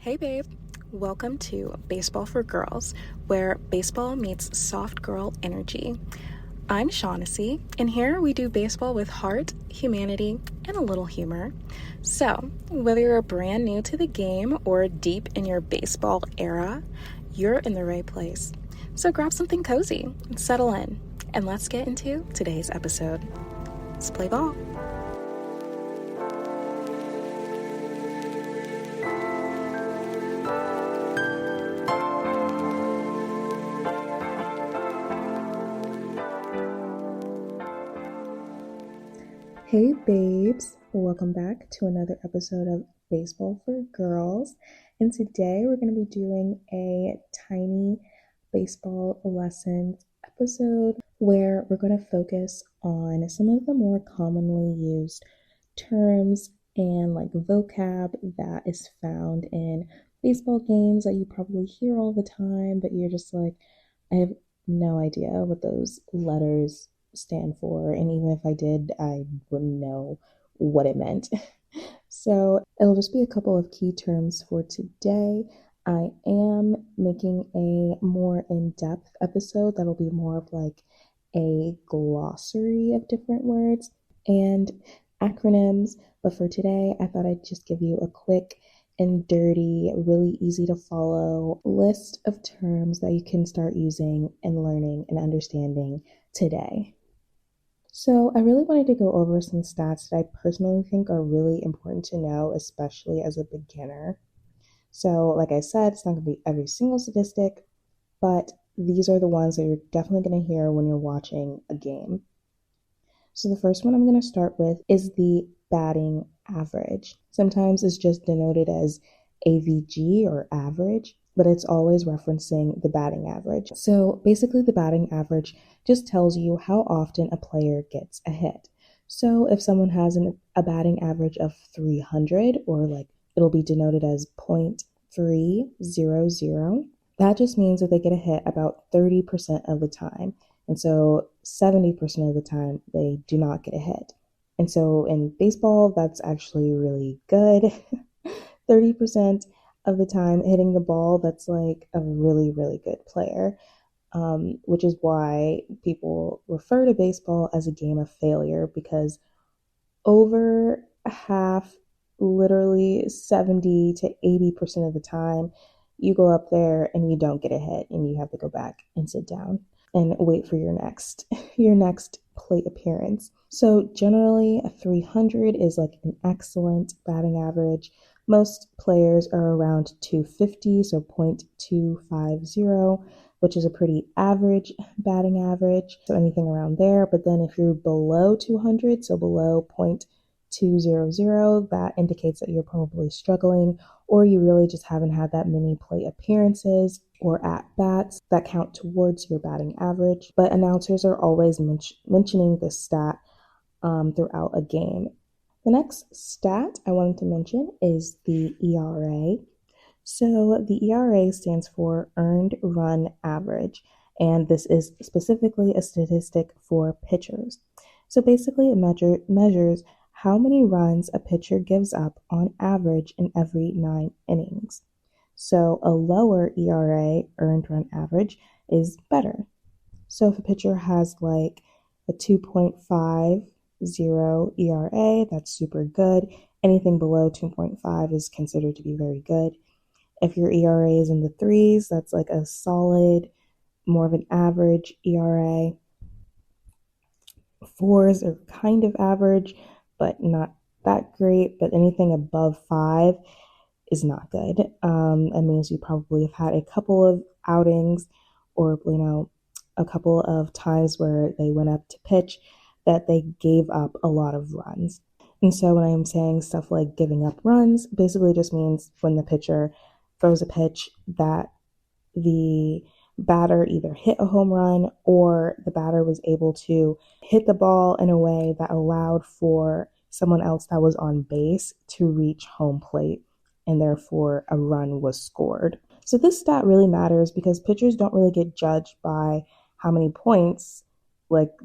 Hey babe, welcome to Baseball for Girls, where baseball meets soft girl energy. I'm Shaughnessy, and here we do baseball with heart, humanity, and a little humor. So, whether you're brand new to the game or deep in your baseball era, you're in the right place. So grab something cozy, settle in, and let's get into today's episode. Let's play ball. Hey babes, welcome back to another episode of Baseball for Girls. And today we're going to be doing a tiny baseball lessons episode where we're going to focus on some of the more commonly used terms and vocab that is found in baseball games that you probably hear all the time, but you're just like, I have no idea what those letters stand for, and even if I did, I wouldn't know what it meant. So it'll just be a couple of key terms for today. I am making a more in-depth episode that'll be more of like a glossary of different words and acronyms, but for today I thought I'd just give you a quick and dirty, really easy to follow list of terms that you can start using and learning and understanding today. So I really wanted to go over some stats that I personally think are really important to know, especially as a beginner. So like I said, it's not going to be every single statistic, but these are the ones that you're definitely going to hear when you're watching a game. So the first one I'm going to start with is the batting average. Sometimes it's just denoted as AVG or average, but it's always referencing the batting average. So basically the batting average just tells you how often a player gets a hit. So if someone has a batting average of 300, or it'll be denoted as 0.300, that just means that they get a hit about 30% of the time. And so 70% of the time they do not get a hit. And so in baseball, that's actually really good. 30% of the time hitting the ball, that's like a really, really good player, which is why people refer to baseball as a game of failure, because over half, literally 70 to 80% of the time, you go up there and you don't get a hit and you have to go back and sit down and wait for your next plate appearance. So generally, a 300 is like an excellent batting average. Most players are around 250, so 0.250, which is a pretty average batting average, so anything around there. But then if you're below 200, so below 0.200, that indicates that you're probably struggling, or you really just haven't had that many plate appearances or at-bats that count towards your batting average. But announcers are always mentioning this stat throughout a game. The next stat I wanted to mention is the ERA. So the ERA stands for Earned Run Average, and this is specifically a statistic for pitchers. So basically it measures how many runs a pitcher gives up on average in every 9 innings. So a lower ERA, earned run average, is better. So if a pitcher has like a 2.50 ERA, that's super good. Anything below 2.5 is considered to be very good. If your ERA is in the threes, that's like a solid, more of an average ERA. Fours are kind of average, but not that great. But anything above 5 is not good. It means you probably have had a couple of outings, or a couple of times where they went up to pitch that they gave up a lot of runs. And so when I'm saying stuff like giving up runs, basically just means when the pitcher throws a pitch that the batter either hit a home run or the batter was able to hit the ball in a way that allowed for someone else that was on base to reach home plate, and therefore a run was scored. So this stat really matters because pitchers don't really get judged by how many points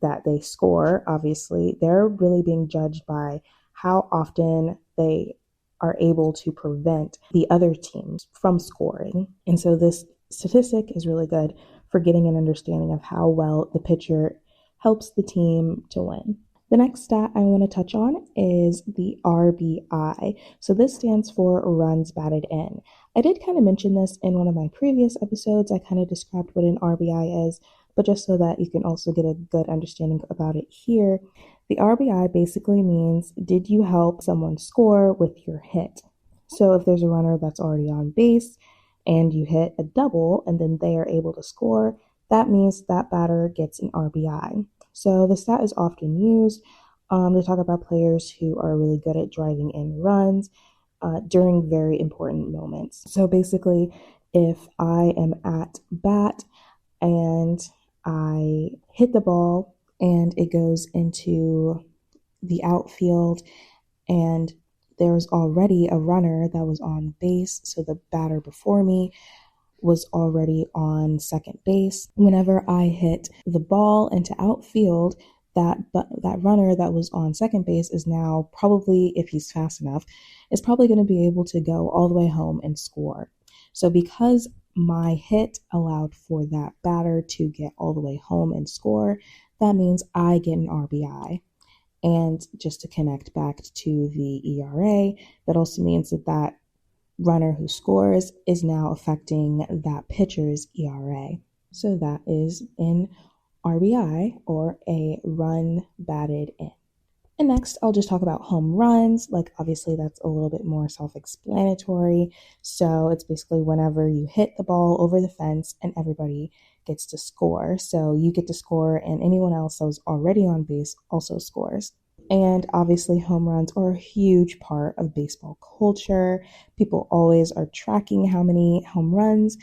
that they score. Obviously, they're really being judged by how often they are able to prevent the other teams from scoring. And so this statistic is really good for getting an understanding of how well the pitcher helps the team to win. The next stat I want to touch on is the RBI. So this stands for runs batted in. I did kind of mention this in one of my previous episodes. I kind of described what an RBI is, but just so that you can also get a good understanding about it here, the RBI basically means, did you help someone score with your hit? So if there's a runner that's already on base and you hit a double and then they are able to score, that means that batter gets an RBI. So the stat is often used to talk about players who are really good at driving in runs during very important moments. So basically, if I am at bat and I hit the ball and it goes into the outfield and there's already a runner that was on base, so the batter before me was already on second base. Whenever I hit the ball into outfield, that runner that was on second base is now probably, if he's fast enough, is probably going to be able to go all the way home and score. So because my hit allowed for that batter to get all the way home and score, that means I get an RBI. And just to connect back to the ERA, that also means that runner who scores is now affecting that pitcher's ERA. So that is an RBI, or a run batted in. And next, I'll just talk about home runs. Like, obviously, that's a little bit more self-explanatory. So it's basically whenever you hit the ball over the fence and everybody gets to score. So you get to score and anyone else that was already on base also scores. And obviously, home runs are a huge part of baseball culture. People always are tracking how many home runs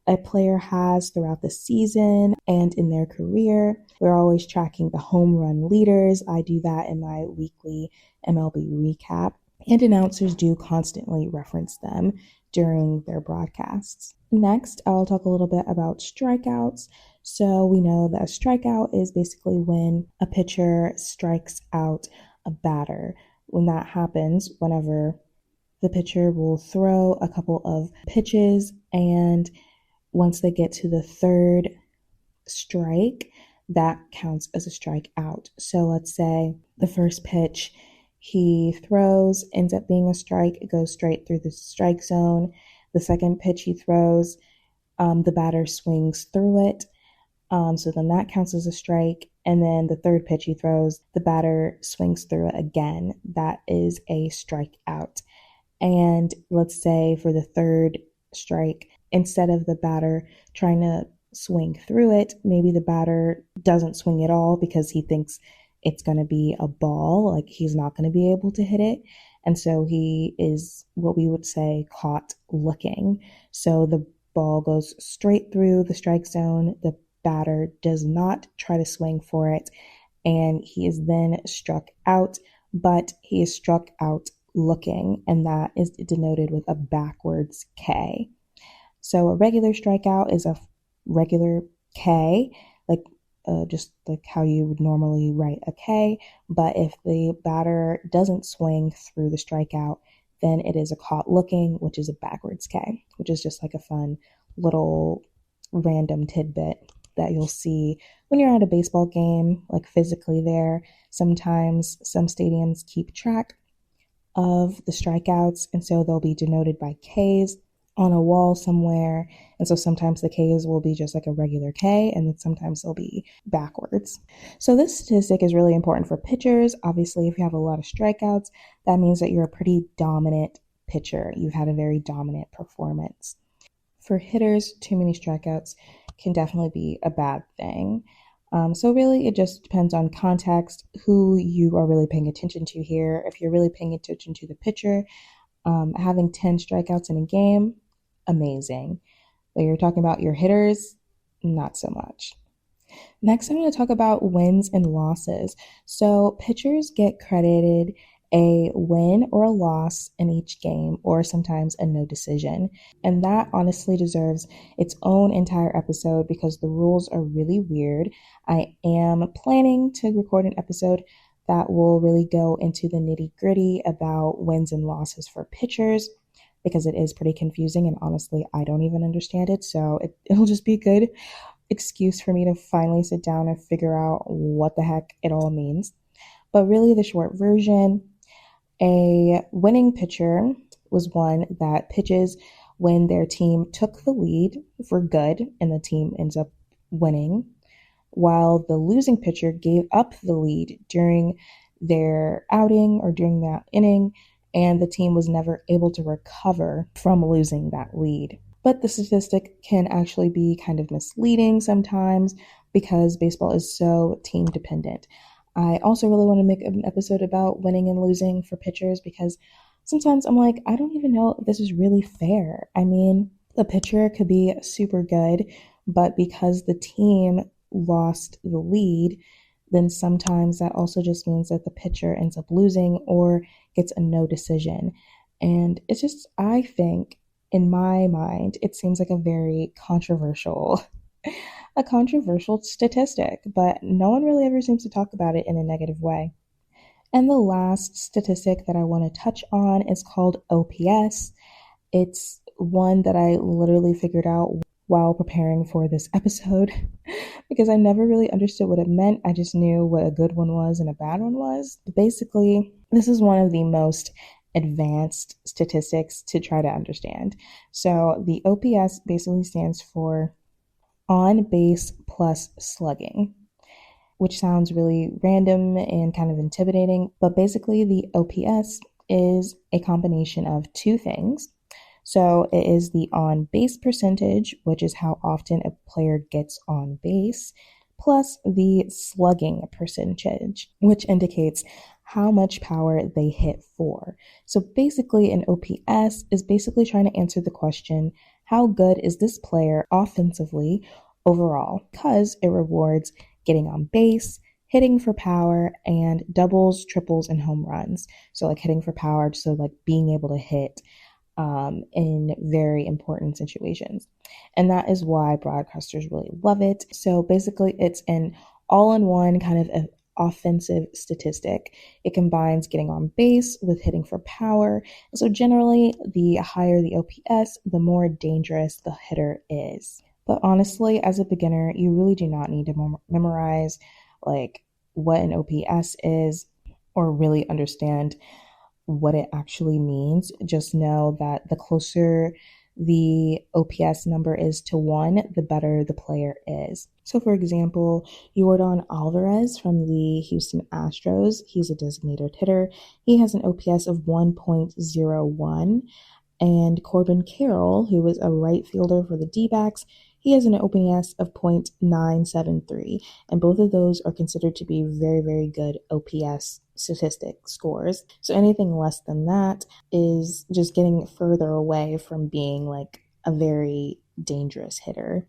a player has throughout the season and in their career. We're always tracking the home run leaders. I do that in my weekly MLB recap, and announcers do constantly reference them during their broadcasts. Next, I'll talk a little bit about strikeouts. So we know that a strikeout is basically when a pitcher strikes out a batter. When that happens, whenever the pitcher will throw a couple of pitches, and once they get to the third strike, that counts as a strikeout. So let's say the first pitch he throws ends up being a strike. It goes straight through the strike zone. The second pitch he throws, the batter swings through it. So then that counts as a strike. And then the third pitch he throws, the batter swings through it again. That is a strikeout. And let's say for the third strike, instead of the batter trying to swing through it, maybe the batter doesn't swing at all because he thinks it's going to be a ball, like he's not going to be able to hit it. And so he is what we would say caught looking. So the ball goes straight through the strike zone. The batter does not try to swing for it, and he is then struck out, but he is struck out looking, and that is denoted with a backwards K. So a regular strikeout is a regular K, like just like how you would normally write a K. But if the batter doesn't swing through the strikeout, then it is a caught looking, which is a backwards K, which is just like a fun little random tidbit that you'll see when you're at a baseball game, like physically there. Sometimes some stadiums keep track of the strikeouts, and so they'll be denoted by Ks on a wall somewhere. And so sometimes the Ks will be just like a regular K, and then sometimes they'll be backwards. So this statistic is really important for pitchers. Obviously, if you have a lot of strikeouts, that means that you're a pretty dominant pitcher. You've had a very dominant performance. For hitters, too many strikeouts can definitely be a bad thing. So really, it just depends on context, who you are really paying attention to here. If you're really paying attention to the pitcher, having 10 strikeouts in a game, amazing. But you're talking about your hitters, not so much. Next, I'm going to talk about wins and losses. So pitchers get credited a win or a loss in each game, or sometimes a no decision. And that honestly deserves its own entire episode because the rules are really weird. I am planning to record an episode that will really go into the nitty gritty about wins and losses for pitchers because it is pretty confusing and honestly, I don't even understand it. So it'll just be a good excuse for me to finally sit down and figure out what the heck it all means. But really, the short version, a winning pitcher was one that pitches when their team took the lead for good and the team ends up winning, while the losing pitcher gave up the lead during their outing or during that inning, and the team was never able to recover from losing that lead. But the statistic can actually be kind of misleading sometimes because baseball is so team dependent. I also really want to make an episode about winning and losing for pitchers because sometimes I'm like, I don't even know if this is really fair. I mean, the pitcher could be super good, but because the team lost the lead, then sometimes that also just means that the pitcher ends up losing or gets a no decision. And it's just, I think, in my mind, it seems like a controversial statistic, but no one really ever seems to talk about it in a negative way. And the last statistic that I want to touch on is called OPS. It's one that I literally figured out while preparing for this episode because I never really understood what it meant. I just knew what a good one was and a bad one was. But basically, this is one of the most advanced statistics to try to understand. So the OPS basically stands for on base plus slugging, which sounds really random and kind of intimidating. But basically, the OPS is a combination of two things. So it is the on base percentage, which is how often a player gets on base, plus the slugging percentage, which indicates how much power they hit for. So basically, an OPS is basically trying to answer the question, how good is this player offensively overall? Because it rewards getting on base, hitting for power, and doubles, triples, and home runs. So like hitting for power, so like being able to hit in very important situations. And that is why broadcasters really love it. So basically, it's an all in one kind of offensive statistic. It combines getting on base with hitting for power. And so generally, the higher the OPS, the more dangerous the hitter is. But honestly, as a beginner, you really do not need to memorize like what an OPS is or really understand what it actually means. Just know that the closer the OPS number is to 1, the better the player is. So, for example, Yordan Alvarez from the Houston Astros, he's a designated hitter. He has an OPS of 1.01. And Corbin Carroll, who was a right fielder for the D-backs, he has an OPS of 0.973, and both of those are considered to be very, very good OPS statistic scores. So anything less than that is just getting further away from being like a very dangerous hitter.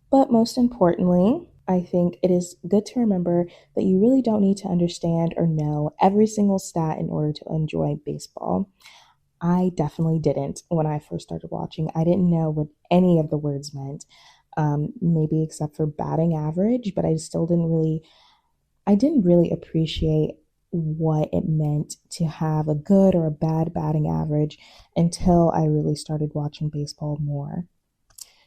But most importantly, I think it is good to remember that you really don't need to understand or know every single stat in order to enjoy baseball. I definitely didn't when I first started watching. I didn't know what any of the words meant, maybe except for batting average, but I didn't really appreciate what it meant to have a good or a bad batting average until I really started watching baseball more.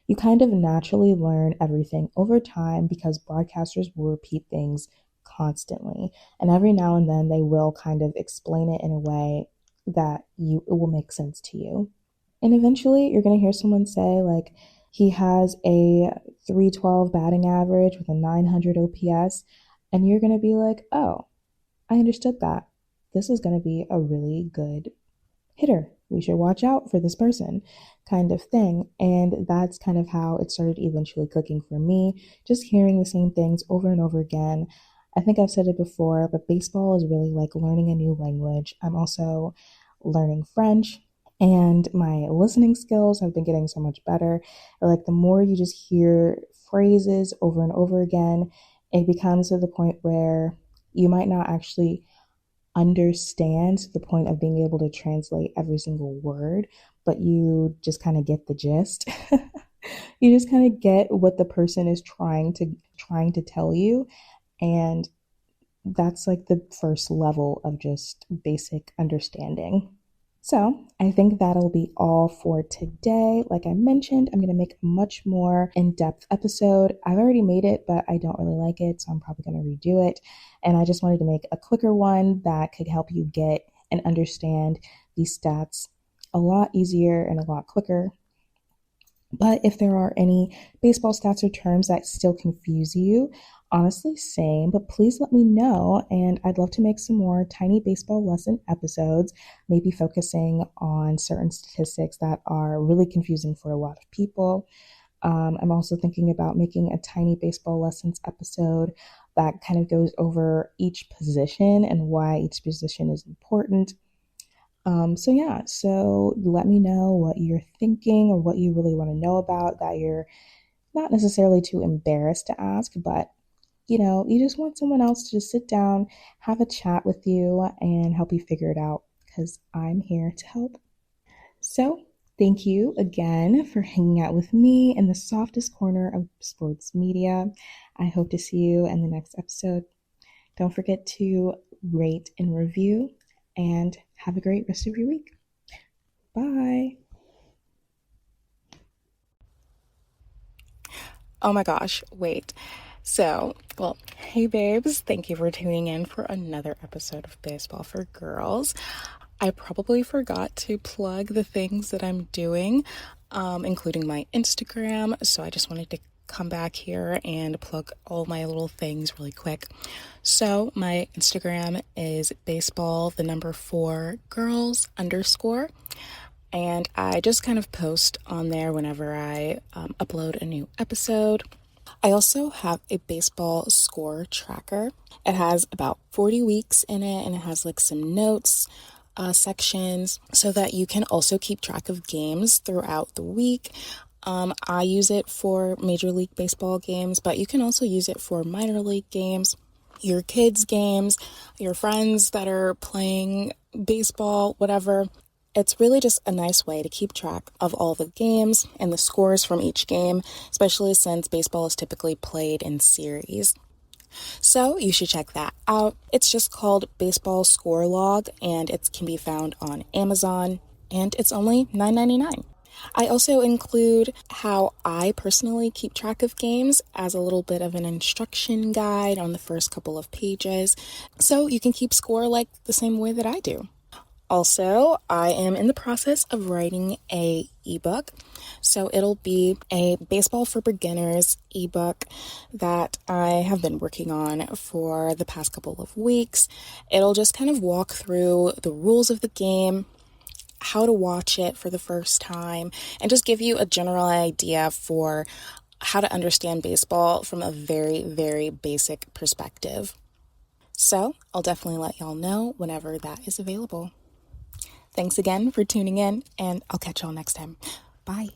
You kind of naturally learn everything over time because broadcasters will repeat things constantly. And every now and then they will kind of explain it in a way that it will make sense to you. And eventually you're going to hear someone say like he has a 312 batting average with a 900 OPS and you're going to be like, "Oh, I understood that. This is going to be a really good hitter. We should watch out for this person," kind of thing. And that's kind of how it started eventually clicking for me, just hearing the same things over and over again. I think I've said it before, but baseball is really like learning a new language. I'm also learning French, and my listening skills have been getting so much better. Like the more you just hear phrases over and over again, it becomes to the point where you might not actually understand to the point of being able to translate every single word, but you just kind of get the gist. You just kind of get what the person is trying to tell you, and that's like the first level of just basic understanding. So I think that'll be all for today. Like I mentioned, I'm going to make a much more in depth episode. I've already made it, but I don't really like it, so I'm probably going to redo it. And I just wanted to make a quicker one that could help you get and understand these stats a lot easier and a lot quicker. But if there are any baseball stats or terms that still confuse you, honestly, same, but please let me know. And I'd love to make some more tiny baseball lesson episodes, maybe focusing on certain statistics that are really confusing for a lot of people. I'm also thinking about making a tiny baseball lessons episode that kind of goes over each position and why each position is important. So let me know what you're thinking or what you really want to know about that you're not necessarily too embarrassed to ask, but you just want someone else to just sit down, have a chat with you, and help you figure it out because I'm here to help. So, thank you again for hanging out with me in the softest corner of sports media. I hope to see you in the next episode. Don't forget to rate and review, and have a great rest of your week. Bye. Oh my gosh, wait. Hey babes, thank you for tuning in for another episode of Baseball for Girls. I probably forgot to plug the things that I'm doing, including my Instagram, so I just wanted to come back here and plug all my little things really quick. So my Instagram is baseball, the number 4 girls _ and I just kind of post on there whenever I upload a new episode. I also have a baseball score tracker. It has about 40 weeks in it, and it has like some notes sections so that you can also keep track of games throughout the week. I use it for Major League Baseball games, but you can also use it for minor league games, your kids' games, your friends that are playing baseball, whatever. It's really just a nice way to keep track of all the games and the scores from each game, especially since baseball is typically played in series. So you should check that out. It's just called Baseball Score Log, and it can be found on Amazon, and it's only $9.99. I also include how I personally keep track of games as a little bit of an instruction guide on the first couple of pages, so you can keep score like the same way that I do. Also, I am in the process of writing a ebook. So it'll be a baseball for beginners ebook that I have been working on for the past couple of weeks. It'll just kind of walk through the rules of the game, how to watch it for the first time, and just give you a general idea for how to understand baseball from a very, very basic perspective. So I'll definitely let y'all know whenever that is available. Thanks again for tuning in, and I'll catch y'all next time. Bye.